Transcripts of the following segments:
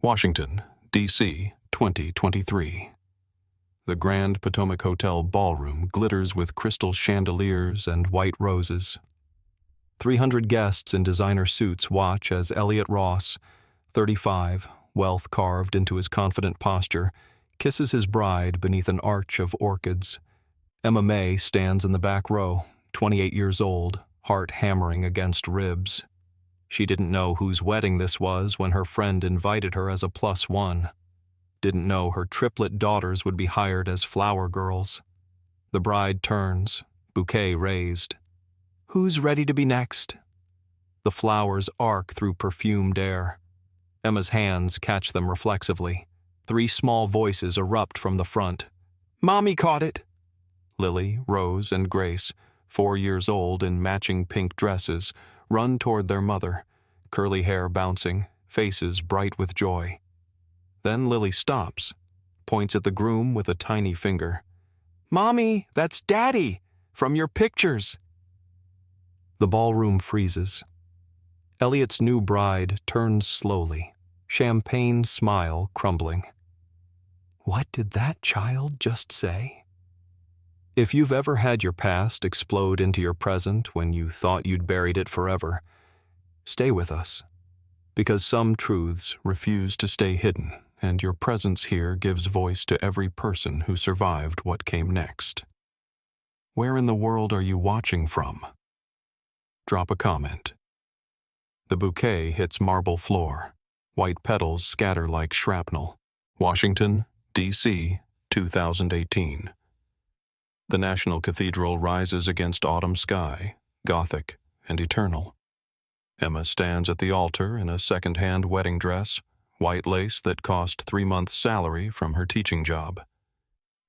Washington, D.C., 2023. The Grand Potomac Hotel ballroom glitters with crystal chandeliers and white roses. 300 guests in designer suits watch as Elliot Ross, 35, wealth carved into his confident posture, kisses his bride beneath an arch of orchids. Emma May stands in the back row, 28 years old, heart hammering against ribs. She didn't know whose wedding this was when her friend invited her as a +1. Didn't know her triplet daughters would be hired as flower girls. The bride turns, bouquet raised. Who's ready to be next? The flowers arc through perfumed air. Emma's hands catch them reflexively. 3 small voices erupt from the front. Mommy caught it! Lily, Rose, and Grace, 4 years old in matching pink dresses, run toward their mother, curly hair bouncing, faces bright with joy. Then Lily stops, points at the groom with a tiny finger. Mommy, that's Daddy, from your pictures. The ballroom freezes. Elliot's new bride turns slowly, champagne smile crumbling. What did that child just say? If you've ever had your past explode into your present when you thought you'd buried it forever, stay with us, because some truths refuse to stay hidden, and your presence here gives voice to every person who survived what came next. Where in the world are you watching from? Drop a comment. The bouquet hits marble floor. White petals scatter like shrapnel. Washington, D.C., 2018. The National Cathedral rises against autumn sky, gothic and eternal. Emma stands at the altar in a second-hand wedding dress, white lace that cost 3 months' salary from her teaching job.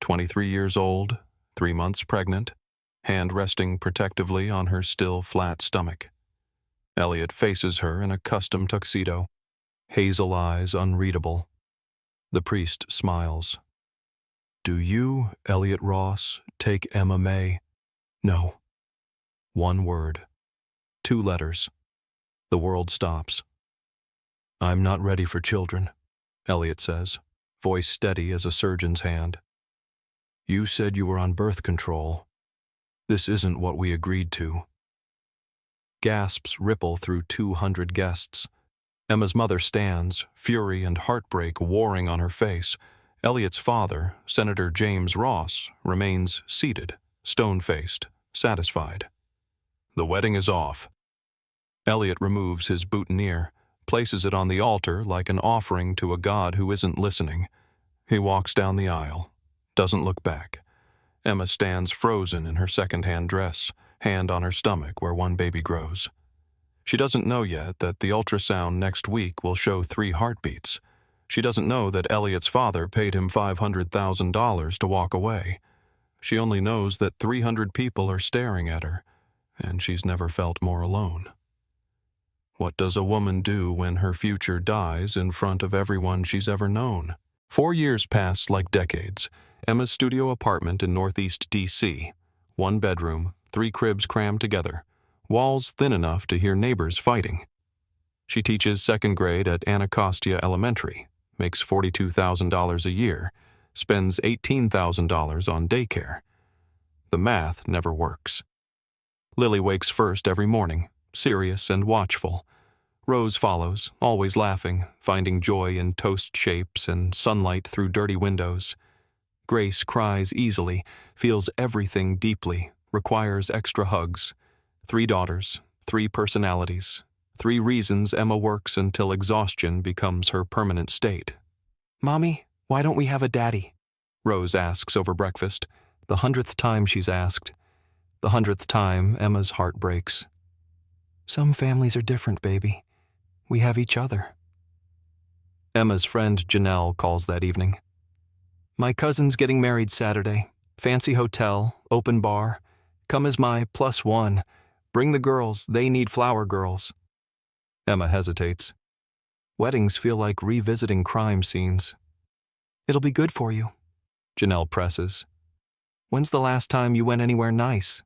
23 years old, 3 months pregnant, hand resting protectively on her still flat stomach. Elliot faces her in a custom tuxedo, hazel eyes unreadable. The priest smiles. Do you, Elliot Ross, take Emma May? No. 1 word. 2 letters. The world stops. I'm not ready for children, Elliot says, voice steady as a surgeon's hand. You said you were on birth control. This isn't what we agreed to. Gasps ripple through 200 guests. Emma's mother stands, fury and heartbreak warring on her face. Elliot's father, Senator James Ross, remains seated, stone-faced, satisfied. The wedding is off. Elliot removes his boutonniere, places it on the altar like an offering to a god who isn't listening. He walks down the aisle, doesn't look back. Emma stands frozen in her second-hand dress, hand on her stomach where one baby grows. She doesn't know yet that the ultrasound next week will show 3 heartbeats. She doesn't know that Elliot's father paid him $500,000 to walk away. She only knows that 300 people are staring at her, and she's never felt more alone. What does a woman do when her future dies in front of everyone she's ever known? 4 years pass like decades. Emma's studio apartment in Northeast D.C. 1 bedroom, 3 cribs crammed together, walls thin enough to hear neighbors fighting. She teaches 2nd grade at Anacostia Elementary, makes $42,000 a year, spends $18,000 on daycare. The math never works. Lily wakes first every morning, serious and watchful. Rose follows, always laughing, finding joy in toast shapes and sunlight through dirty windows. Grace cries easily, feels everything deeply, requires extra hugs. 3 daughters, 3 personalities. 3 reasons Emma works until exhaustion becomes her permanent state. Mommy, why don't we have a daddy? Rose asks over breakfast, the 100th time she's asked. The 100th time, Emma's heart breaks. Some families are different, baby. We have each other. Emma's friend Janelle calls that evening. My cousin's getting married Saturday. Fancy hotel, open bar. Come as my +1. Bring the girls, they need flower girls. Emma hesitates. Weddings feel like revisiting crime scenes. It'll be good for you, Janelle presses. When's the last time you went anywhere nice?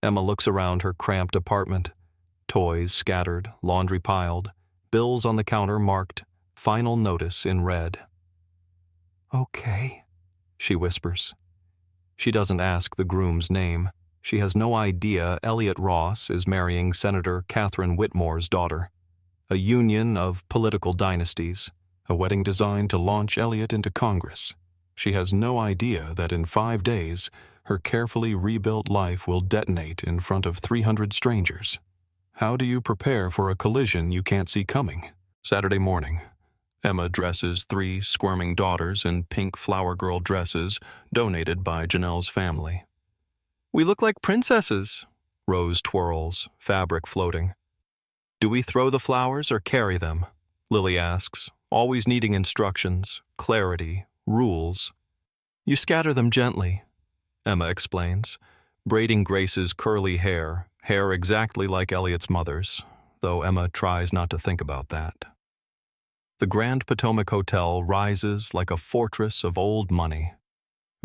Emma looks around her cramped apartment. Toys scattered, laundry piled, bills on the counter marked final notice in red. Okay, She whispers. She doesn't ask the groom's name. She has no idea Elliot Ross is marrying Senator Catherine Whitmore's daughter. A union of political dynasties, a wedding designed to launch Elliot into Congress. She has no idea that in 5 days, her carefully rebuilt life will detonate in front of 300 strangers. How do you prepare for a collision you can't see coming? Saturday morning. Emma dresses 3 squirming daughters in pink flower girl dresses donated by Janelle's family. We look like princesses. Rose twirls, fabric floating. Do we throw the flowers or carry them? Lily asks, always needing instructions, clarity, rules. You scatter them gently, Emma explains, braiding Grace's curly hair exactly like Elliot's mother's, though Emma tries not to think about that. The Grand Potomac Hotel rises like a fortress of old money.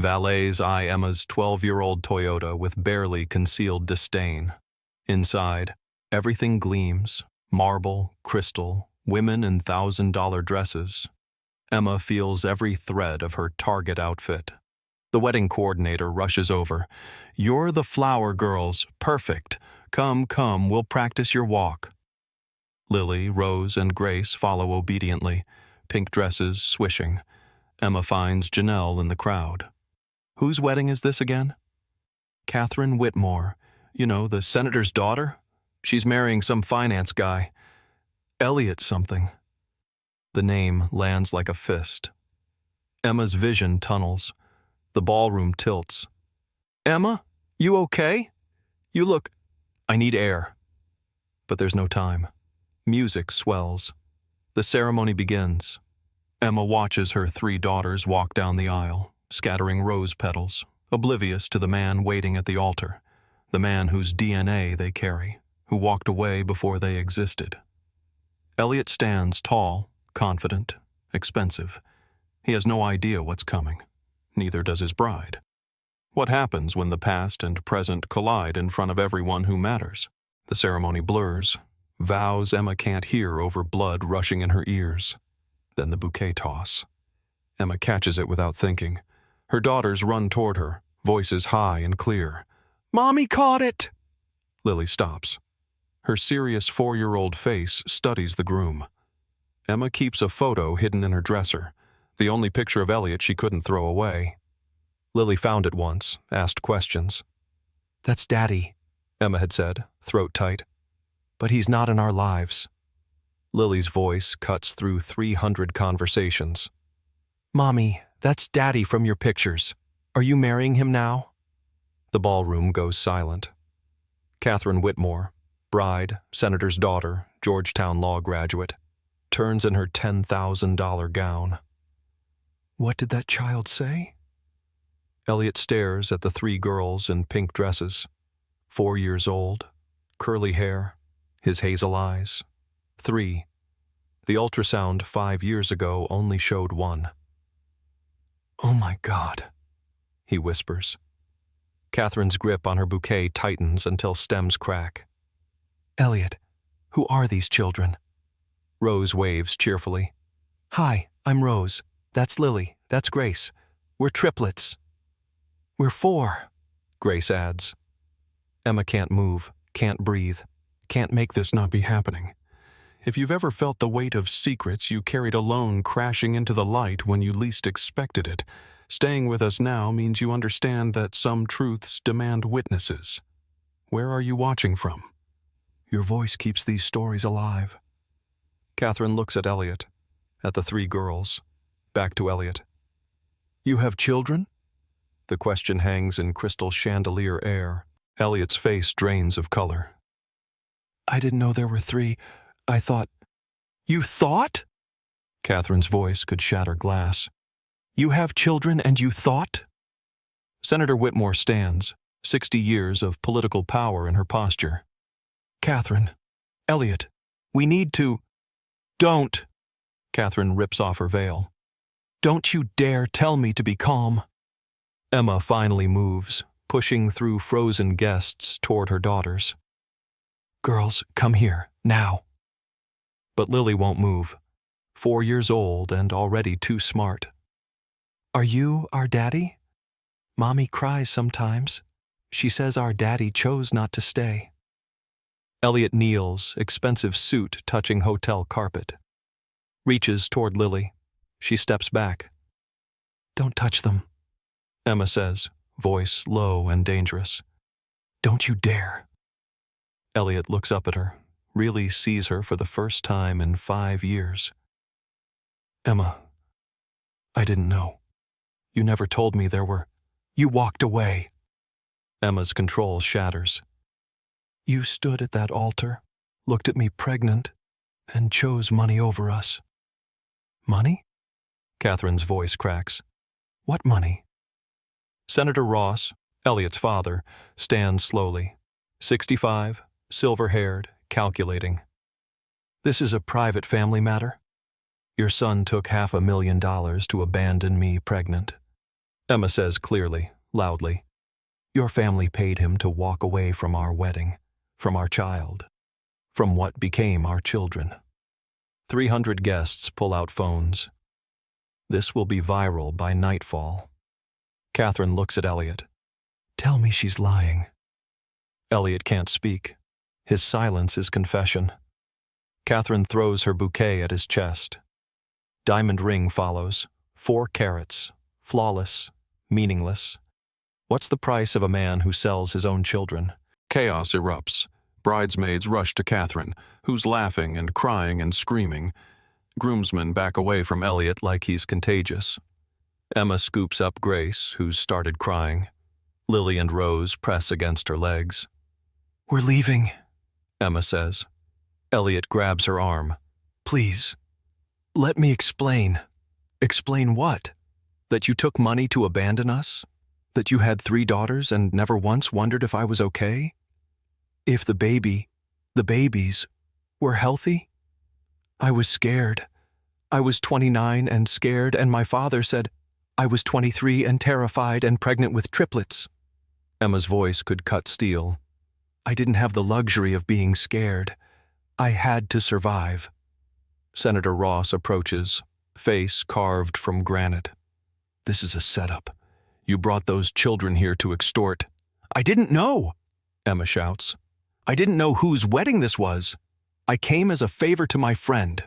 Valets eye Emma's 12-year-old Toyota with barely concealed disdain. Inside, everything gleams, marble, crystal, women in $1,000 dresses. Emma feels every thread of her Target outfit. The wedding coordinator rushes over. You're the flower girls. Perfect. Come, we'll practice your walk. Lily, Rose, and Grace follow obediently, pink dresses swishing. Emma finds Janelle in the crowd. Whose wedding is this again? Catherine Whitmore. You know, the senator's daughter? She's marrying some finance guy. Elliot something. The name lands like a fist. Emma's vision tunnels. The ballroom tilts. Emma, you okay? You look... I need air. But there's no time. Music swells. The ceremony begins. Emma watches her 3 daughters walk down the aisle, scattering rose petals, oblivious to the man waiting at the altar, the man whose DNA they carry, who walked away before they existed. Elliot stands tall, confident, expensive. He has no idea what's coming. Neither does his bride. What happens when the past and present collide in front of everyone who matters? The ceremony blurs. Vows Emma can't hear over blood rushing in her ears. Then the bouquet toss. Emma catches it without thinking. Her daughters run toward her, voices high and clear. Mommy caught it! Lily stops. Her serious 4-year-old face studies the groom. Emma keeps a photo hidden in her dresser, the only picture of Elliot she couldn't throw away. Lily found it once, asked questions. That's Daddy, Emma had said, throat tight. But he's not in our lives. Lily's voice cuts through 300 conversations. Mommy, that's Daddy from your pictures. Are you marrying him now? The ballroom goes silent. Catherine Whitmore, bride, senator's daughter, Georgetown law graduate, turns in her $10,000 gown. What did that child say? Elliot stares at the 3 girls in pink dresses. 4 years old, curly hair, his hazel eyes. 3. The ultrasound 5 years ago only showed 1. Oh my God, he whispers. Catherine's grip on her bouquet tightens until stems crack. Elliot, who are these children? Rose waves cheerfully. Hi, I'm Rose. That's Lily. That's Grace. We're triplets. We're 4, Grace adds. Emma can't move, can't breathe, can't make this not be happening. If you've ever felt the weight of secrets you carried alone crashing into the light when you least expected it, staying with us now means you understand that some truths demand witnesses. Where are you watching from? Your voice keeps these stories alive. Catherine looks at Elliot, at the 3 girls, back to Elliot. You have children? The question hangs in crystal chandelier air. Elliot's face drains of color. I didn't know there were 3. I thought... You thought? Catherine's voice could shatter glass. You have children and you thought? Senator Whitmore stands, 60 years of political power in her posture. Catherine, Elliot, we need to... Don't! Catherine rips off her veil. Don't you dare tell me to be calm. Emma finally moves, pushing through frozen guests toward her daughters. Girls, come here, now. But Lily won't move. 4 years old and already too smart. Are you our daddy? Mommy cries sometimes. She says our daddy chose not to stay. Elliot kneels, expensive suit touching hotel carpet. Reaches toward Lily. She steps back. Don't touch them, Emma says, voice low and dangerous. Don't you dare. Elliot looks up at her, really sees her for the first time in 5 years. Emma, I didn't know. You never told me there were. You walked away. Emma's control shatters. You stood at that altar, looked at me pregnant, and chose money over us. Money? Catherine's voice cracks. What money? Senator Ross, Elliot's father, stands slowly. 65, silver-haired, calculating. This is a private family matter. Your son took $500,000 to abandon me pregnant. Emma says clearly, loudly. Your family paid him to walk away from our wedding, from our child, from what became our children. 300 guests pull out phones. This will be viral by nightfall. Catherine looks at Elliot. Tell me she's lying. Elliot can't speak. His silence is confession. Catherine throws her bouquet at his chest. Diamond ring follows. 4 carats. Flawless. Meaningless. What's the price of a man who sells his own children? Chaos erupts. Bridesmaids rush to Catherine, who's laughing and crying and screaming. Groomsmen back away from Elliot like he's contagious. Emma scoops up Grace, who's started crying. Lily and Rose press against her legs. We're leaving, Emma says. Elliot grabs her arm. Please, let me explain. Explain what? That you took money to abandon us? That you had 3 daughters and never once wondered if I was okay? If the babies, were healthy? I was scared. I was 29 and scared, and my father said I was 23 and terrified and pregnant with triplets. Emma's voice could cut steel. I didn't have the luxury of being scared. I had to survive. Senator Ross approaches, face carved from granite. This is a setup. You brought those children here to extort. I didn't know, Emma shouts. I didn't know whose wedding this was. I came as a favor to my friend.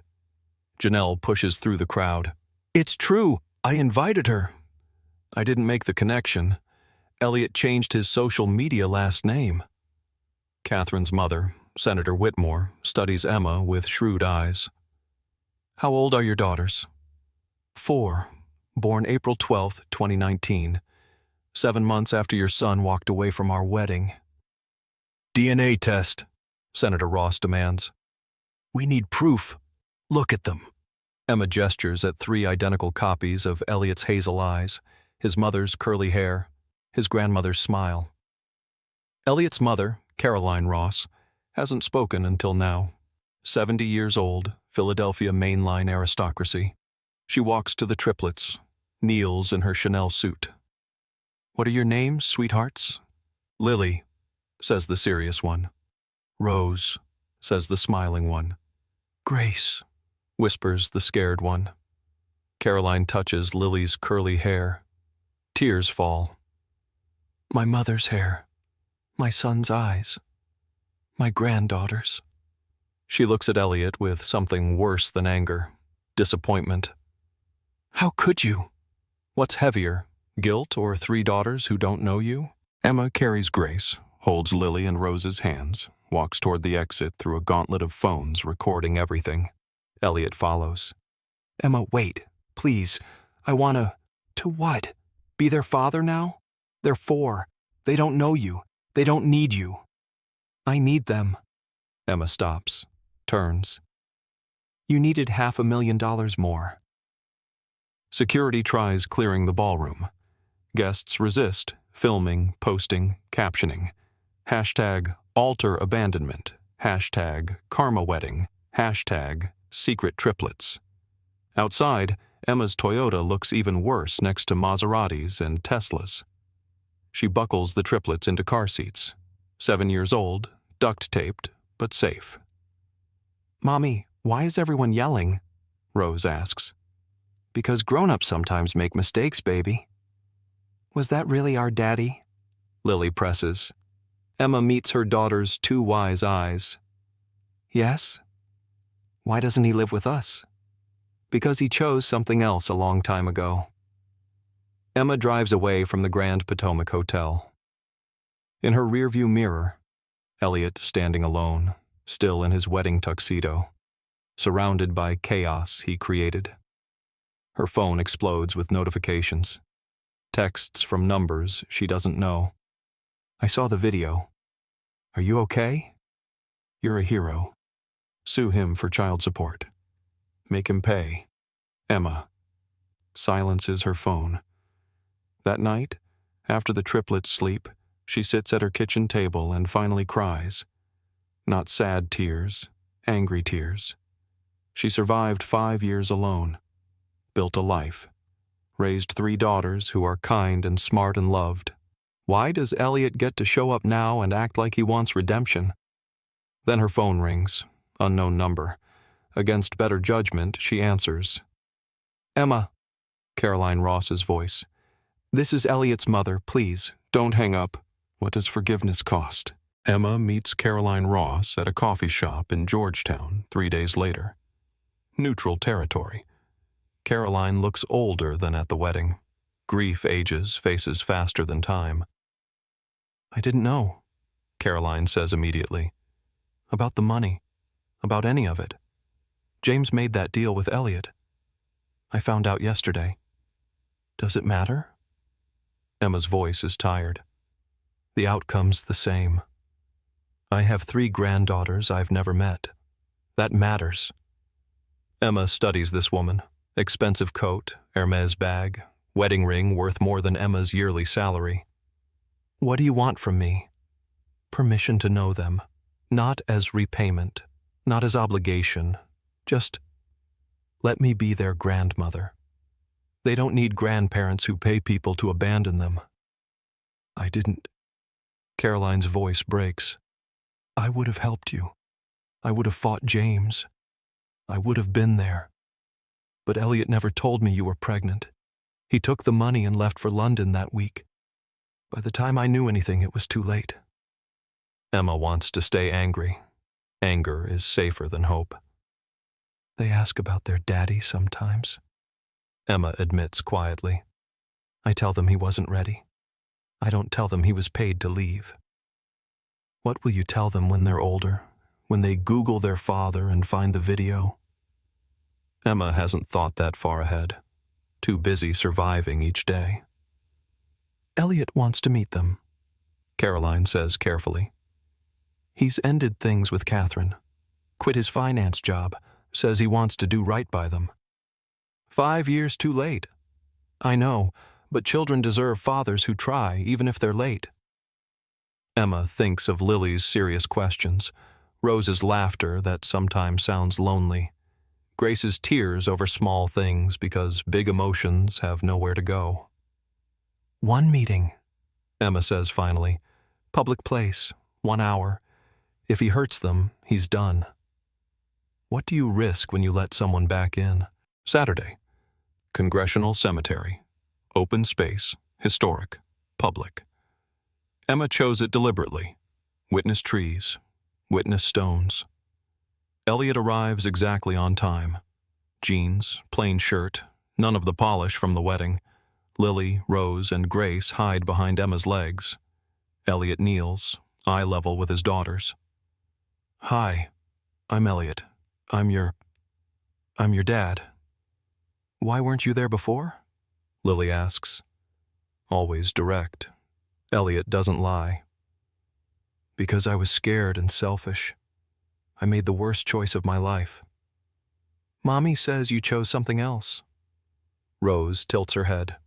Janelle pushes through the crowd. It's true. I invited her. I didn't make the connection. Elliot changed his social media last name. Catherine's mother, Senator Whitmore, studies Emma with shrewd eyes. How old are your daughters? 4, born April 12, 2019. 7 months after your son walked away from our wedding. DNA test, Senator Ross demands. We need proof. Look at them. Emma gestures at 3 identical copies of Elliot's hazel eyes, his mother's curly hair, his grandmother's smile. Elliot's mother, Caroline Ross, hasn't spoken until now. 70 years old, Philadelphia mainline aristocracy. She walks to the triplets, kneels in her Chanel suit. What are your names, sweethearts? Lily, says the serious one. Rose, says the smiling one. Grace, whispers the scared one. Caroline touches Lily's curly hair. Tears fall. My mother's hair. My son's eyes. My granddaughter's. She looks at Elliot with something worse than anger, disappointment. How could you? What's heavier, guilt or 3 daughters who don't know you? Emma carries Grace, holds Lily and Rose's hands, walks toward the exit through a gauntlet of phones recording everything. Elliot follows. Emma, wait, please. I wanna... To what? Be their father now? They're 4. They don't know you. They don't need you. I need them. Emma stops, turns. You needed $500,000 more. Security tries clearing the ballroom. Guests resist, filming, posting, captioning. Hashtag altar abandonment. Hashtag karma wedding. Hashtag secret triplets. Outside, Emma's Toyota looks even worse next to Maseratis and Teslas. She buckles the triplets into car seats. 7 years old, duct-taped, but safe. Mommy, why is everyone yelling? Rose asks. Because grown-ups sometimes make mistakes, baby. Was that really our daddy? Lily presses. Emma meets her daughter's two wise eyes. Yes? Why doesn't he live with us? Because he chose something else a long time ago. Emma drives away from the Grand Potomac Hotel. In her rearview mirror, Elliot standing alone, still in his wedding tuxedo, surrounded by chaos he created. Her phone explodes with notifications. Texts from numbers she doesn't know. I saw the video. Are you okay? You're a hero. Sue him for child support. Make him pay. Emma. Silences her phone. That night, after the triplets sleep, she sits at her kitchen table and finally cries. Not sad tears, angry tears. She survived 5 years alone, built a life, raised 3 daughters who are kind and smart and loved. Why does Elliot get to show up now and act like he wants redemption? Then her phone rings, unknown number. Against better judgment, she answers. Emma, Caroline Ross's voice. This is Elliot's mother, please, don't hang up. What does forgiveness cost? Emma meets Caroline Ross at a coffee shop in Georgetown 3 days later. Neutral territory. Caroline looks older than at the wedding. Grief ages faces faster than time. I didn't know, Caroline says immediately. About the money. About any of it. James made that deal with Elliot. I found out yesterday. Does it matter? Emma's voice is tired. The outcome's the same. I have 3 granddaughters I've never met. That matters. Emma studies this woman. Expensive coat, Hermes bag, wedding ring worth more than Emma's yearly salary. What do you want from me? Permission to know them. Not as repayment, not as obligation. Just let me be their grandmother. They don't need grandparents who pay people to abandon them. I didn't. Caroline's voice breaks. I would have helped you. I would have fought James. I would have been there. But Elliot never told me you were pregnant. He took the money and left for London that week. By the time I knew anything, it was too late. Emma wants to stay angry. Anger is safer than hope. They ask about their daddy sometimes. Emma admits quietly. I tell them he wasn't ready. I don't tell them he was paid to leave. What will you tell them when they're older, when they Google their father and find the video? Emma hasn't thought that far ahead, too busy surviving each day. Elliot wants to meet them, Caroline says carefully. He's ended things with Catherine, quit his finance job, says he wants to do right by them. 5 years too late. I know, but children deserve fathers who try, even if they're late. Emma thinks of Lily's serious questions, Rose's laughter that sometimes sounds lonely, Grace's tears over small things because big emotions have nowhere to go. One meeting, Emma says finally. Public place, 1 hour. If he hurts them, he's done. What do you risk when you let someone back in? Saturday. Congressional Cemetery. Open space, historic, public. Emma chose it deliberately. Witness trees, witness stones. Elliot arrives exactly on time. Jeans, plain shirt, none of the polish from the wedding. Lily, Rose, and Grace hide behind Emma's legs. Elliot kneels, eye level with his daughters. Hi, I'm Elliot. I'm your dad. Why weren't you there before? Lily asks. Always direct. Elliot doesn't lie. Because I was scared and selfish. I made the worst choice of my life. Mommy says you chose something else. Rose tilts her head.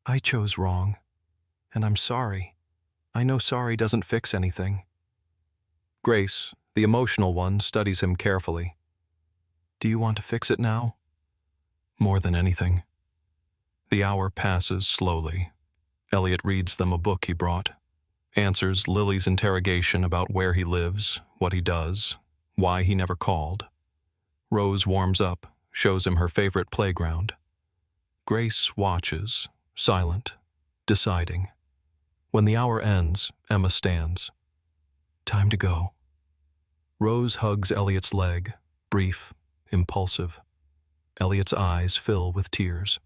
I chose wrong, and I'm sorry. I know sorry doesn't fix anything. Grace, the emotional one, studies him carefully. Do you want to fix it now? More than anything. The hour passes slowly. Elliot reads them a book he brought, answers Lily's interrogation about where he lives, what he does, why he never called. Rose warms up, shows him her favorite playground. Grace watches, silent, deciding. When the hour ends, Emma stands. Time to go. Rose hugs Elliot's leg, brief, impulsive. Elliot's eyes fill with tears.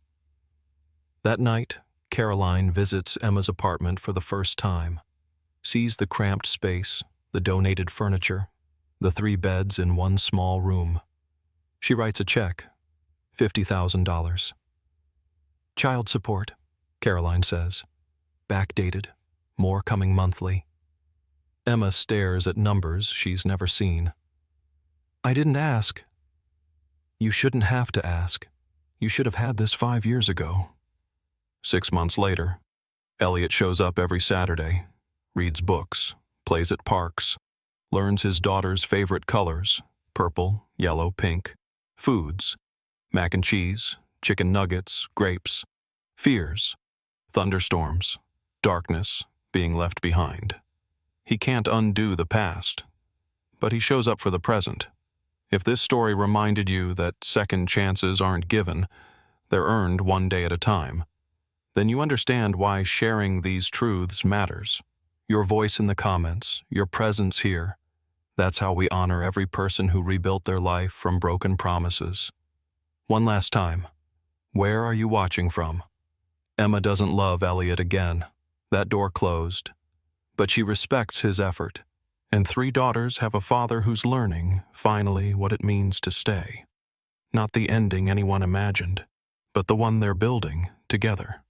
That night, Caroline visits Emma's apartment for the first time, sees the cramped space, the donated furniture, the 3 beds in one small room. She writes a check, $50,000. Child support, Caroline says. Backdated, more coming monthly. Emma stares at numbers she's never seen. I didn't ask. You shouldn't have to ask. You should have had this 5 years ago. 6 months later, Elliot shows up every Saturday, reads books, plays at parks, learns his daughter's favorite colors, purple, yellow, pink, foods, mac and cheese, chicken nuggets, grapes, fears, thunderstorms, darkness, being left behind. He can't undo the past, but he shows up for the present. If this story reminded you that second chances aren't given, they're earned one day at a time, then you understand why sharing these truths matters. Your voice in the comments, your presence here, that's how we honor every person who rebuilt their life from broken promises. One last time, where are you watching from? Emma doesn't love Elliot again. That door closed. But she respects his effort. And 3 daughters have a father who's learning, finally, what it means to stay. Not the ending anyone imagined, but the one they're building together.